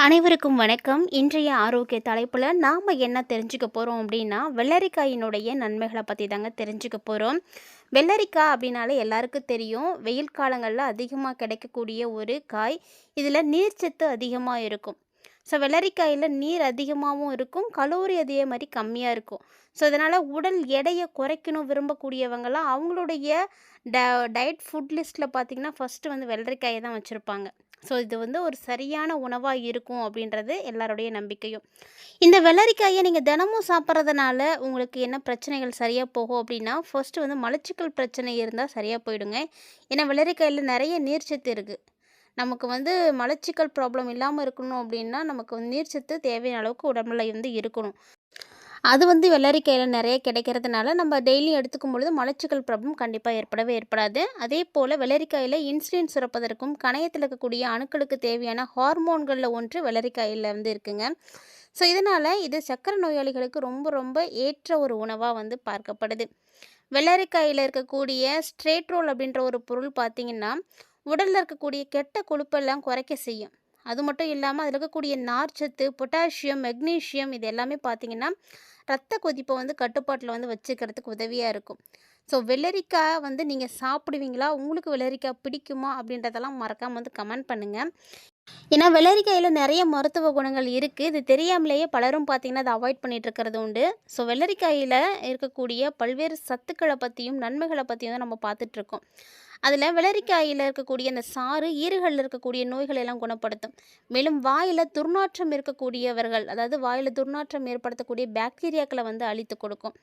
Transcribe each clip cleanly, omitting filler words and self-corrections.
அனைவருக்கும் வணக்கம். இன்றைய ஆரோக்கிய தலைப்பில் நாம் என்ன தெரிஞ்சுக்க போகிறோம் அப்படின்னா, வெள்ளரிக்காயினுடைய நன்மைகளை பற்றி தாங்க தெரிஞ்சுக்க போகிறோம். வெள்ளரிக்காய் அப்படின்னாலே எல்லாருக்கும் தெரியும், வெயில் காலங்களில் அதிகமாக கிடைக்கக்கூடிய ஒரு காய். இதில் நீர்ச்சத்து அதிகமாக இருக்கும். ஸோ வெள்ளரிக்காயில் நீர் அதிகமாகவும் இருக்கும், கலோரி அதே மாதிரி கம்மியாக இருக்கும். ஸோ இதனால் உடல் எடையை குறைக்கணும் விரும்பக்கூடியவங்களாம் அவங்களுடைய ட டயட் ஃபுட் லிஸ்ட்டில் பார்த்திங்கன்னா ஃபஸ்ட்டு வந்து வெள்ளரிக்காயை தான் வச்சுருப்பாங்க. ஸோ இது வந்து ஒரு சரியான உணவாக இருக்கும் அப்படின்றது எல்லாருடைய நம்பிக்கையும். இந்த வெள்ளரிக்காயை நீங்கள் தினமும் சாப்பிட்றதுனால உங்களுக்கு என்ன பிரச்சனைகள் சரியாக போகும் அப்படின்னா, ஃபர்ஸ்ட்டு வந்து மலச்சிக்கல் பிரச்சனை இருந்தால் சரியாக போயிடுங்க. ஏன்னா வெள்ளரிக்காயில் நிறைய நீர்ச்சத்து இருக்குது. நமக்கு வந்து மலச்சிக்கல் ப்ராப்ளம் இல்லாமல் இருக்கணும் அப்படின்னா, நமக்கு வந்து நீர்ச்சத்து தேவையான அளவுக்கு உடம்புல வந்து இருக்கணும். அது வந்து வெள்ளரிக்காயில் நிறைய கிடைக்கிறதுனால நம்ம டெய்லி எடுத்துக்கும் பொழுது மலச்சிக்கல் ப்ராப்ளம் கண்டிப்பாக ஏற்படாது. அதே போல் வெள்ளரிக்காயில் இன்சுலின் சுரப்பதற்கும் கணையத்தில் இருக்கக்கூடிய அணுக்களுக்கு தேவையான ஹார்மோன்களில் ஒன்று வெள்ளரிக்காயில் வந்து இருக்குங்க. ஸோ இதனால் இது சர்க்கரை நோயாளிகளுக்கு ரொம்ப ரொம்ப ஏற்ற ஒரு உணவாக வந்து பார்க்கப்படுது. வெள்ளரிக்காயில் இருக்கக்கூடிய ஸ்ட்ரேட்ரோல் அப்படின்ற ஒரு பொருள் பார்த்திங்கன்னா, உடலில் இருக்கக்கூடிய கெட்ட கொழுப்பெல்லாம் குறைக்க செய்யும். அது மட்டும் இல்லாமல் அதில் இருக்கக்கூடிய நார்ச்சத்து, பொட்டாசியம், மெக்னீஷியம் இது எல்லாமே பார்த்திங்கன்னா ரத்த கொதிப்பை வந்து கட்டுப்பாட்டில் வந்து வச்சுக்கிறதுக்கு உதவியாக இருக்கும். ஸோ வெள்ளரிக்காய் வந்து நீங்கள் சாப்பிடுவீங்களா? உங்களுக்கு வெள்ளரிக்காய் பிடிக்குமா? அப்படின்றதெல்லாம் மறக்காமல் வந்து கமெண்ட் பண்ணுங்கள். ஏன்னா வெள்ளரிக்காயில் நிறைய மருத்துவ குணங்கள் இருக்குது. இது தெரியாமலேயே பலரும் பார்த்திங்கன்னா அதை அவாய்ட் பண்ணிகிட்டு இருக்கிறது உண்டு. ஸோ வெள்ளரிக்காயில் இருக்கக்கூடிய பல்வேறு சத்துக்களை பற்றியும் நன்மைகளை பற்றியும் தான் நம்ம பார்த்துட்ருக்கோம். அதில் வெள்ளரிக்காயில் இருக்கக்கூடிய அந்த சாறு ஈறுகளில் இருக்கக்கூடிய நோய்களை எல்லாம் குணப்படுத்தும். மேலும் வாயில் துர்நாற்றம் இருக்கக்கூடியவர்கள், அதாவது வாயில் துர்நாற்றம் ஏற்படுத்தக்கூடிய பாக்டீரியாக்களை வந்து அழித்து கொடுக்கும்.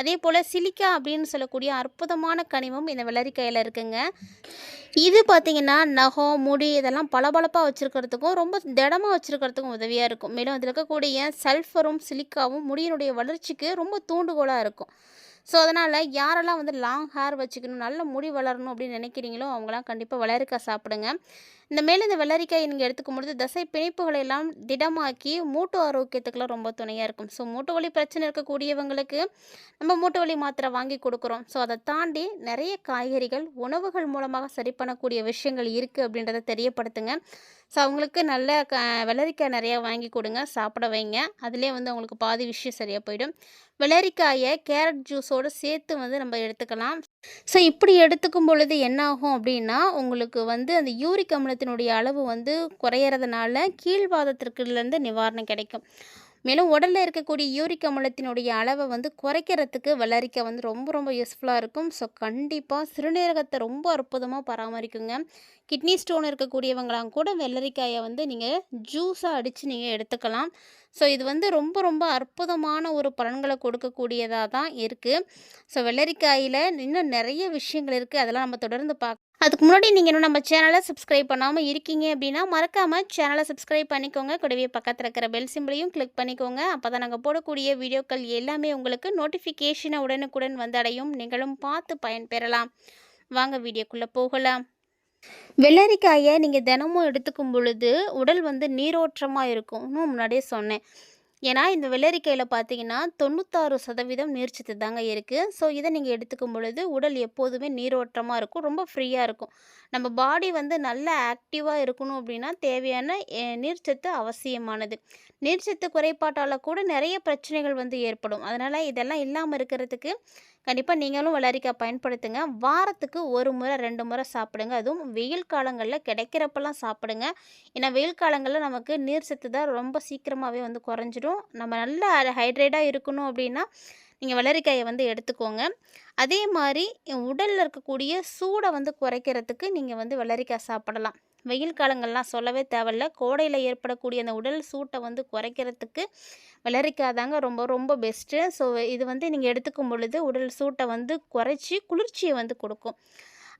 அதே போல் சிலிக்கா அப்படின்னு சொல்லக்கூடிய அற்புதமான கனிமம் இந்த வெள்ளரிக்காயில் இருக்குங்க. இது பார்த்திங்கன்னா நகம், முடி இதெல்லாம் பளபளப்பாக வச்சுருக்கிறதுக்கும் ரொம்ப திடமாக வச்சுருக்கிறதுக்கும் உதவியாக இருக்கும். மேலும் அதில் இருக்கக்கூடிய சல்ஃபரும் சிலிக்காவும் முடியினுடைய வளர்ச்சிக்கு ரொம்ப தூண்டுகோலாக இருக்கும். ஸோ அதனால் யாரெல்லாம் வந்து லாங் ஹேர் வச்சுக்கணும், நல்ல முடி வளரணும் அப்படின்னு நினைக்கிறீங்களோ அவங்களாம் கண்டிப்பாக வெள்ளரிக்காய் சாப்பிடுங்க. இந்த வெள்ளரிக்காயை நீங்கள் எடுத்துக்கும் பொழுது தசை பிணைப்புகளை எல்லாம் திடமாக்கி மூட்டு ஆரோக்கியத்துக்கெல்லாம் ரொம்ப துணையாக இருக்கும். ஸோ மூட்டு வலி பிரச்சனை இருக்கக்கூடியவங்களுக்கு நம்ம மூட்டு வலி மாத்திரை வாங்கி கொடுக்குறோம். ஸோ அதை தாண்டி நிறைய காய்கறிகள் உணவுகள் மூலமாக சரி பண்ணக்கூடிய விஷயங்கள் இருக்குது அப்படின்றத தெரியப்படுத்துங்க. ஸோ அவங்களுக்கு நல்ல வெள்ளரிக்காய் நிறையா வாங்கி கொடுங்க, சாப்பிட வைங்க. அதிலே வந்து அவங்களுக்கு பாதி விஷயம் சரியாக போயிடும். வெள்ளரிக்காயை கேரட் ஜூஸோடு சேர்த்து வந்து நம்ம எடுத்துக்கலாம். ஸோ இப்படி எடுத்துக்கும் பொழுது என்ன ஆகும் அப்படின்னா, உங்களுக்கு வந்து அந்த யூரிக் அமிலத்தினுடைய அளவு வந்து குறையிறதுனால கீழ்வாதத்திற்குலேருந்து நிவாரணம் கிடைக்கும். மேலும் உடலில் இருக்கக்கூடிய யூரிக் அமிலத்தினுடைய அளவை வந்து குறைக்கிறதுக்கு வெள்ளரிக்காய் வந்து ரொம்ப ரொம்ப யூஸ்ஃபுல்லாக இருக்கும். ஸோ கண்டிப்பாக சிறுநீரகத்தை ரொம்ப அற்புதமாக பராமரிக்குங்க. கிட்னி ஸ்டோன் இருக்கக்கூடியவங்களாம் கூட வெள்ளரிக்காயை வந்து நீங்கள் ஜூஸாக அடித்து நீங்கள் எடுத்துக்கலாம். ஸோ இது வந்து ரொம்ப ரொம்ப அற்புதமான ஒரு பலன்களை கொடுக்கக்கூடியதாக தான் இருக்குது. ஸோ வெள்ளரிக்காயில் இன்னும் நிறைய விஷயங்கள் இருக்குது, அதெல்லாம் நம்ம தொடர்ந்து பார்க்கலாம். அதுக்கு முன்னாடி நீங்கள் இன்னும் நம்ம சேனலை சப்ஸ்கிரைப் பண்ணாமல் இருக்கீங்க அப்படின்னா மறக்காமல் சேனலை சப்ஸ்கிரைப் பண்ணிக்கோங்க. கூடவே பக்கத்தில் இருக்கிற பெல் சிம்பிளையும் கிளிக் பண்ணிக்கோங்க. அப்போ தான் நாங்கள் போடக்கூடிய வீடியோக்கள் எல்லாமே உங்களுக்கு நோட்டிஃபிகேஷனை உடனுக்குடன் வந்தடையும். நீங்களும் பார்த்து பயன்பெறலாம். வாங்க வீடியோக்குள்ளே போகலாம். வெள்ளரிக்காயை நீங்கள் தினமும் எடுத்துக்கும் பொழுது உடல் வந்து நீரோட்டமாக இருக்கும். இன்னும் முன்னாடியே சொன்னேன். ஏன்னா இந்த வெள்ளரிக்காயில் பார்த்தீங்கன்னா 96% நீர்ச்சத்து தாங்க இருக்குது. ஸோ இதை நீங்கள் எடுத்துக்கும் பொழுது உடல் எப்போதுமே நீரோட்டமாக இருக்கும், ரொம்ப ஃப்ரீயாக இருக்கும். நம்ம பாடி வந்து நல்லா ஆக்டிவாக இருக்கணும் அப்படின்னா தேவையான நீர்ச்சத்து அவசியமானது. நீர்ச்சத்து குறைபாட்டால் கூட நிறைய பிரச்சனைகள் வந்து ஏற்படும். அதனால் இதெல்லாம் இல்லாமல் இருக்கிறதுக்கு கண்டிப்பாக நீங்களும் வெள்ளரிக்காய் பயன்படுத்துங்க. வாரத்துக்கு 1 முறை 2 முறை சாப்பிடுங்க. அதுவும் வெயில் காலங்களில் கிடைக்கிறப்பெல்லாம் சாப்பிடுங்க. ஏன்னா வெயில் காலங்களில் நமக்கு நீர் சத்து தான் ரொம்ப சீக்கிரமாகவே வந்து குறைஞ்சிடும். நம்ம நல்லா ஹைட்ரேட்டாக இருக்கணும் அப்படின்னா நீங்கள் வெள்ளரிக்காயை வந்து எடுத்துக்கோங்க. அதே மாதிரி உடலில் இருக்கக்கூடிய சூடை வந்து குறைக்கிறதுக்கு நீங்கள் வந்து வெள்ளரிக்காய் சாப்பிடலாம். வெயில் காலங்கள்லாம் சொல்லவே தேவையில்ல. கோடையில் ஏற்படக்கூடிய அந்த உடல் சூட்டை வந்து குறைக்கிறதுக்கு வெள்ளரிக்காய் தாங்க ரொம்ப ரொம்ப பெஸ்ட்டு. ஸோ இது வந்து நீங்கள் எடுத்துக்கும் பொழுது உடல் சூட்டை வந்து குறைச்சி குளிர்ச்சியை வந்து கொடுக்கும்.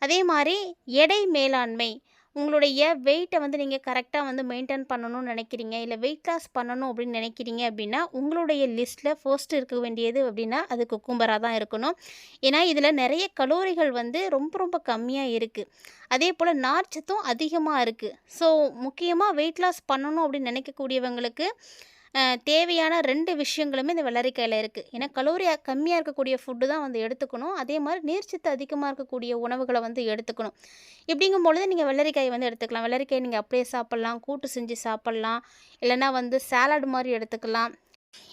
அதே மாதிரி எடை மேலாண்மை, உங்களுடைய வெயிட்டை வந்து நீங்கள் கரெக்டாக வந்து மெயின்டைன் பண்ணணும்னு நினைக்கிறீங்க, இல்லை வெயிட் லாஸ் பண்ணணும் அப்படின்னு நினைக்கிறீங்க அப்படின்னா உங்களுடைய லிஸ்ட்டில் ஃபர்ஸ்ட் இருக்க வேண்டியது அப்படின்னா அது குக்கும்பராக தான் இருக்கணும். ஏன்னா இதில் நிறைய கலோரிகள் வந்து ரொம்ப ரொம்ப கம்மியாக இருக்குது. அதே போல் நார்ச்சத்தும் அதிகமாக இருக்குது. ஸோ முக்கியமாக வெயிட் லாஸ் பண்ணணும் அப்படின்னு நினைக்கக்கூடியவங்களுக்கு தேவையான 2 விஷயங்களுமே இந்த வெள்ளரிக்காயில இருக்குது. ஏன்னா கலோரி கம்மியாக இருக்கக்கூடிய ஃபுட்டு தான் வந்து எடுத்துக்கணும். அதே மாதிரி நீர்ச்சத்து அதிகமாக இருக்கக்கூடிய உணவுகளை வந்து எடுத்துக்கணும். இப்படிங்கும் பொழுது நீங்கள் வெள்ளரிக்காய் வந்து எடுத்துக்கலாம். வெள்ளரிக்காய் நீங்கள் அப்படியே சாப்பிட்லாம், கூட்டு செஞ்சு சாப்பிட்லாம், இல்லைன்னா வந்து சாலட் மாதிரி எடுத்துக்கலாம்.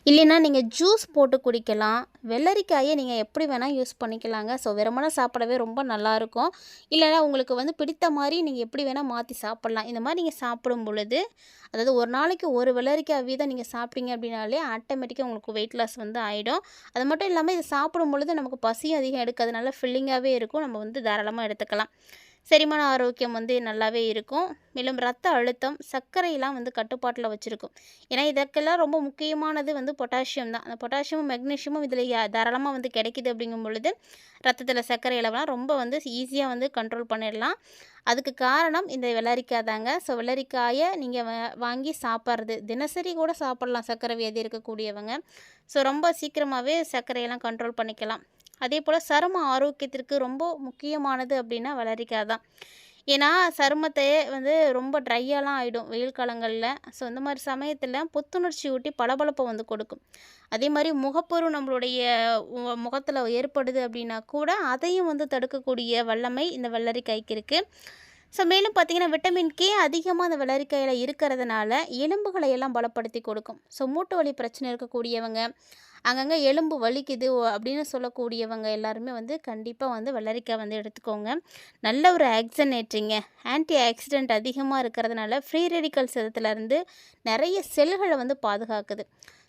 இல்லைன்னா நீங்கள் ஜூஸ் போட்டு குடிக்கலாம். வெள்ளரிக்காயை நீங்கள் எப்படி வேணால் யூஸ் பண்ணிக்கலாங்க. ஸோ வெறுமனே சாப்பிடவே ரொம்ப நல்லாயிருக்கும். இல்லைன்னா உங்களுக்கு வந்து பிடித்த மாதிரி நீங்கள் எப்படி வேணால் மாற்றி சாப்பிட்லாம். இந்த மாதிரி நீங்கள் சாப்பிடும் பொழுது, அதாவது ஒரு நாளைக்கு ஒரு வெள்ளரிக்காய் வீதம் நீங்கள் சாப்பிட்டீங்க அப்படின்னாலே ஆட்டோமேட்டிக்காக உங்களுக்கு வெயிட் லாஸ் வந்து ஆகிடும். அது மட்டும் இல்லாமல் இது சாப்பிடும் பொழுது நமக்கு பசியும் அதிகம் எடுக்காது, நல்லா ஃபில்லிங்காகவே இருக்கும். நம்ம வந்து தாராளமாக எடுத்துக்கலாம். செரிமான ஆரோக்கியம் வந்து நல்லாவே இருக்கும். மேலும் ரத்த அழுத்தம், சர்க்கரையெல்லாம் வந்து கட்டுப்பாட்டில் வச்சுருக்கும். ஏன்னா இதற்கெல்லாம் ரொம்ப முக்கியமானது வந்து பொட்டாசியம் தான். அந்த பொட்டாசியமும் மெக்னீஷியமும் இதில் தாராளமாக வந்து கிடைக்கிது. அப்படிங்கும் பொழுது ரத்தத்தில் சர்க்கரை அளவெல்லாம் ரொம்ப வந்து ஈஸியாக வந்து கண்ட்ரோல் பண்ணிடலாம். அதுக்கு காரணம் இந்த வெள்ளரிக்காய் தாங்க. ஸோ வெள்ளரிக்காயை நீங்கள் வாங்கி சாப்பிட்றது தினசரி கூட சாப்பிட்லாம் சர்க்கரை வியாதி இருக்கக்கூடியவங்க. ஸோ ரொம்ப சீக்கிரமாகவே சர்க்கரையெல்லாம் கண்ட்ரோல் பண்ணிக்கலாம். அதே போல் சரும ஆரோக்கியத்திற்கு ரொம்ப முக்கியமானது அப்படின்னா வெள்ளரிக்காய் தான். ஏன்னா சருமத்தை வந்து ரொம்ப ட்ரையாலாம் ஆகிடும் வெயில் காலங்களில். ஸோ இந்த மாதிரி சமயத்தில் புத்துணர்ச்சி ஊட்டி பளபளப்பை வந்து கொடுக்கும். அதே மாதிரி முகப்பொரு நம்மளுடைய முகத்தில் ஏற்படுது அப்படின்னா கூட அதையும் வந்து தடுக்கக்கூடிய வல்லமை இந்த வெள்ளரிக்காய்க்கு இருக்குது. ஸோ மேலும் பார்த்திங்கன்னா விட்டமின் கே அதிகமாக அந்த வெள்ளரிக்காயில் இருக்கிறதுனால எலும்புகளை எல்லாம் பலப்படுத்தி கொடுக்கும். ஸோ மூட்டு வலி பிரச்சனை இருக்கக்கூடியவங்க, அங்கங்கே எலும்பு வலிக்குது அப்படின்னு சொல்லக்கூடியவங்க எல்லாருமே வந்து கண்டிப்பாக வந்து வெள்ளரிக்காய் வந்து எடுத்துக்கோங்க. நல்ல ஒரு ஆக்சிஜனேட்டிங்க, ஆன்டி ஆக்சிடென்ட் அதிகமாக இருக்கிறதுனால ஃப்ரீ ரேடிக்கல் சேதத்துலேருந்து நிறைய செல்களை வந்து பாதுகாக்குது.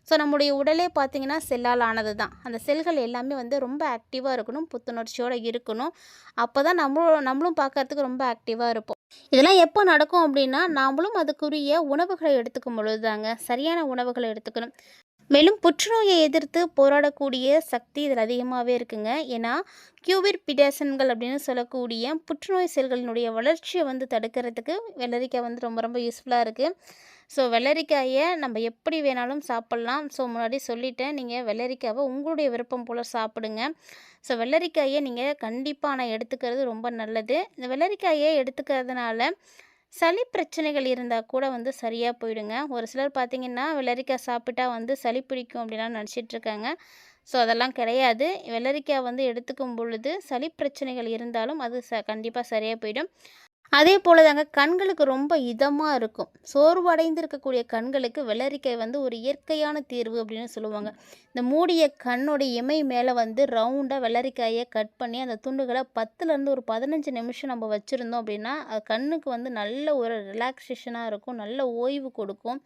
ஸோ நம்முடைய உடலே பார்த்திங்கன்னா செல்லால் ஆனது தான். அந்த செல்கள் எல்லாமே வந்து ரொம்ப ஆக்டிவாக இருக்கணும், புத்துணர்ச்சியோடு இருக்கணும். அப்போ தான் நம்மளும் பார்க்கறதுக்கு ரொம்ப ஆக்டிவாக இருப்போம். இதெல்லாம் எப்போ நடக்கும் அப்படின்னா நாமளும் அதுக்குரிய உணவுகளை எடுத்துக்கும் பொழுது தாங்க. சரியான உணவுகளை எடுத்துக்கணும். மேலும் புற்றுநோயை எதிர்த்து போராடக்கூடிய சக்தி இதில் அதிகமாகவே இருக்குங்க. ஏன்னா கியூபிர் பிடாசன்கள் அப்படின்னு சொல்லக்கூடிய புற்றுநோய் செல்களினுடைய வளர்ச்சியை வந்து தடுக்கிறதுக்கு வெள்ளரிக்காய் வந்து ரொம்ப ரொம்ப யூஸ்ஃபுல்லாக இருக்குது. ஸோ வெள்ளரிக்காயை நம்ம எப்படி வேணாலும் சாப்பிட்லாம். ஸோ முன்னாடி சொல்லிட்டேன், நீங்கள் வெள்ளரிக்காவை உங்களுடைய விருப்பம் போல் சாப்பிடுங்க. ஸோ வெள்ளரிக்காயை நீங்கள் கண்டிப்பாக நான் எடுத்துக்கிறது ரொம்ப நல்லது. இந்த வெள்ளரிக்காயை எடுத்துக்கிறதுனால சளி பிரச்சனைகள் இருந்தால் கூட வந்து சரியாக போயிடுங்க. ஒரு சிலர் பார்த்திங்கன்னா வெள்ளரிக்காய் சாப்பிட்டா வந்து சளி பிடிக்கும் அப்படிலாம் நினச்சிட்ருக்காங்க. ஸோ அதெல்லாம் கிடையாது. வெள்ளரிக்காய் வந்து எடுத்துக்கும் பொழுது சளி பிரச்சனைகள் இருந்தாலும் அது கண்டிப்பாக சரியாக போயிடும். அதே போல் தாங்க கண்களுக்கு ரொம்ப இதமாக இருக்கும். சோர்வடைந்து இருக்கக்கூடிய கண்களுக்கு வெள்ளரிக்காய் வந்து ஒரு இயற்கையான தீர்வு அப்படின்னு சொல்லுவாங்க. இந்த மூடிய கண்ணோட இமை மேலே வந்து ரவுண்டாக வெள்ளரிக்காயை கட் பண்ணி அந்த துண்டுகளை 10லேருந்து ஒரு 15 நிமிஷம் நம்ம வச்சுருந்தோம் அப்படின்னா அது கண்ணுக்கு வந்து நல்ல ஒரு ரிலாக்ஸேஷனாக இருக்கும், நல்ல ஓய்வு கொடுக்கும்.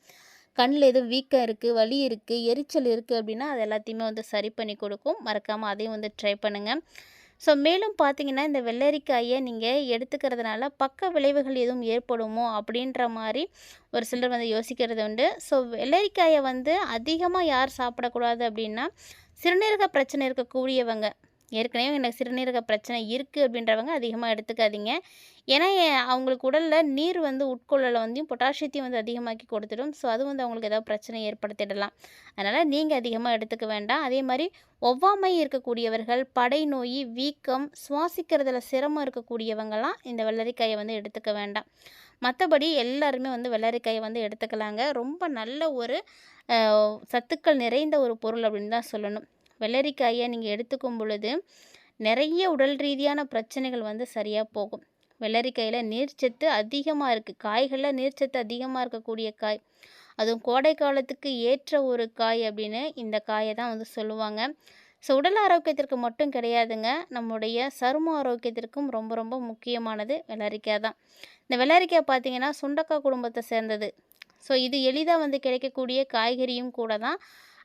கண்ணில் எதுவும் வீக்கம் இருக்குது, வலி இருக்குது, எரிச்சல் இருக்குது அப்படின்னா அது எல்லாத்தையுமே வந்து சரி பண்ணி கொடுக்கும். மறக்காமல் அதையும் வந்து ட்ரை பண்ணுங்கள். ஸோ மேலும் பார்த்தீங்கன்னா இந்த வெள்ளரிக்காயை நீங்கள் எடுத்துக்கிறதுனால பக்க விளைவுகள் எதுவும் ஏற்படுமோ அப்படின்ற மாதிரி ஒரு சிலர் வந்து யோசிக்கிறது உண்டு. ஸோ வெள்ளரிக்காயை வந்து அதிகமாக யார் சாப்பிடக்கூடாது அப்படின்னா சிறுநீரக பிரச்சனை இருக்கக்கூடியவங்க, ஏற்கனவே எனக்கு சிறுநீரக பிரச்சனை இருக்குது அப்படின்றவங்க அதிகமாக எடுத்துக்காதீங்க. ஏன்னா அவங்களுக்கு உடலில் நீர் வந்து உட்கொள்ளலை வந்து பொட்டாசியத்தையும் வந்து அதிகமாக்கி கொடுத்துடும். ஸோ அது வந்து அவங்களுக்கு ஏதாவது பிரச்சனை ஏற்படுத்திடலாம். அதனால் நீங்கள் அதிகமாக எடுத்துக்க வேண்டாம். அதே மாதிரி ஒவ்வாமை இருக்கக்கூடியவர்கள், படை நோய், வீக்கம், சுவாசிக்கிறதுல சிரமம் இருக்கக்கூடியவங்கலாம் இந்த வெள்ளரிக்காயை வந்து எடுத்துக்க வேண்டாம். மற்றபடி எல்லாருமே வந்து வெள்ளரிக்காயை வந்து எடுத்துக்கலாங்க. ரொம்ப நல்ல ஒரு சத்துக்கள் நிறைந்த ஒரு பொருள் அப்படின்னு தான் சொல்லணும். வெள்ளரிக்காயை நீங்கள் எடுத்துக்கும் பொழுது நிறைய உடல் ரீதியான பிரச்சனைகள் வந்து சரியாக போகும். வெள்ளரிக்காயில் நீர்ச்சத்து அதிகமாக இருக்குது. காய்களில் நீர்ச்சத்து அதிகமாக இருக்கக்கூடிய காய், அதுவும் கோடை காலத்துக்கு ஏற்ற ஒரு காய் அப்படின்னு இந்த காயை தான் வந்து சொல்லுவாங்க. ஸோ உடல் ஆரோக்கியத்திற்கு மட்டும் கிடையாதுங்க, நம்முடைய சரும ஆரோக்கியத்திற்கும் ரொம்ப ரொம்ப முக்கியமானது வெள்ளரிக்காய் தான். இந்த வெள்ளரிக்காய் பார்த்திங்கன்னா சுண்டக்காய் குடும்பத்தை சேர்ந்தது. ஸோ இது எளிதாக வந்து கிடைக்கக்கூடிய காய்கறியும் கூட தான்.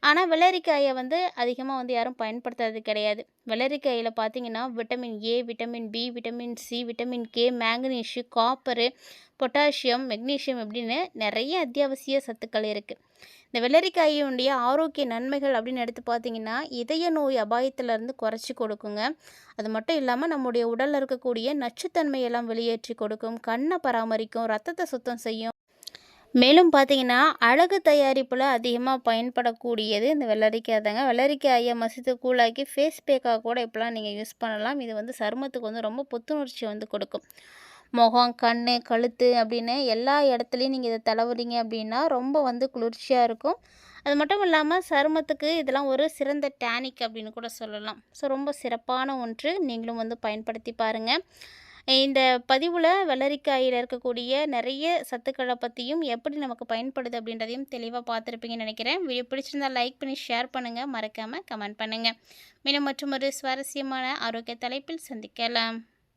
ஆனால் வெள்ளரிக்காயை வந்து அதிகமாக வந்து யாரும் பயன்படுத்துறது கிடையாது. வெள்ளரிக்காயில் பார்த்திங்கன்னா vitamin A, vitamin B, vitamin C, vitamin K, manganese, copper, potassium, magnesium இப்படின்னு நிறைய அத்தியாவசிய சத்துக்கள் இருக்குது. இந்த வெள்ளரிக்காயினுடைய ஆரோக்கிய நன்மைகள் அப்படின்னு எடுத்து பார்த்திங்கன்னா இதய நோய் அபாயத்திலேருந்து குறைச்சி கொடுக்குங்க. அது மட்டும் இல்லாமல் நம்முடைய உடலில் இருக்கக்கூடிய நச்சுத்தன்மையெல்லாம் வெளியேற்றி கொடுக்கும், கண்ணை பராமரிக்கும், ரத்தத்தை சுத்தம் செய்யும். மேலும் பார்த்திங்கன்னா அழகு தயாரிப்பில் அதிகமாக பயன்படக்கூடியது இந்த வெள்ளரிக்காய் தாங்க. வெள்ளரிக்காயை மசித்து கூழாக்கி ஃபேஸ் பேக்காக கூட இப்போலாம் நீங்கள் யூஸ் பண்ணலாம். இது வந்து சருமத்துக்கு வந்து ரொம்ப புத்துணர்ச்சி வந்து கொடுக்கும். முகம், கண், கழுத்து அப்படின்னு எல்லா இடத்துலையும் நீங்கள் இதை தடவுறீங்க அப்படின்னா ரொம்ப வந்து குளிர்ச்சியாக இருக்கும். அது மட்டும் இல்லாமல் சருமத்துக்கு இதெல்லாம் ஒரு சிறந்த டேனிக் அப்படின்னு கூட சொல்லலாம். ஸோ ரொம்ப சிறப்பான ஒன்று. நீங்களும் வந்து பயன்படுத்தி பாருங்கள். இந்த பதிவில் வெள்ளரிக்காயில் இருக்கக்கூடிய நிறைய சத்துக்களை பற்றியும் எப்படி நமக்கு பயன்படுது அப்படின்றதையும் தெளிவாக பார்த்துருப்பீங்கன்னு நினைக்கிறேன். வீடியோ பிடிச்சிருந்தா லைக் பண்ணி ஷேர் பண்ணுங்கள். மறக்காமல் கமெண்ட் பண்ணுங்கள். மீண்டும் மற்றும் ஒரு சுவாரஸ்யமான ஆரோக்கிய தலைப்பில் சந்திக்கலாம்.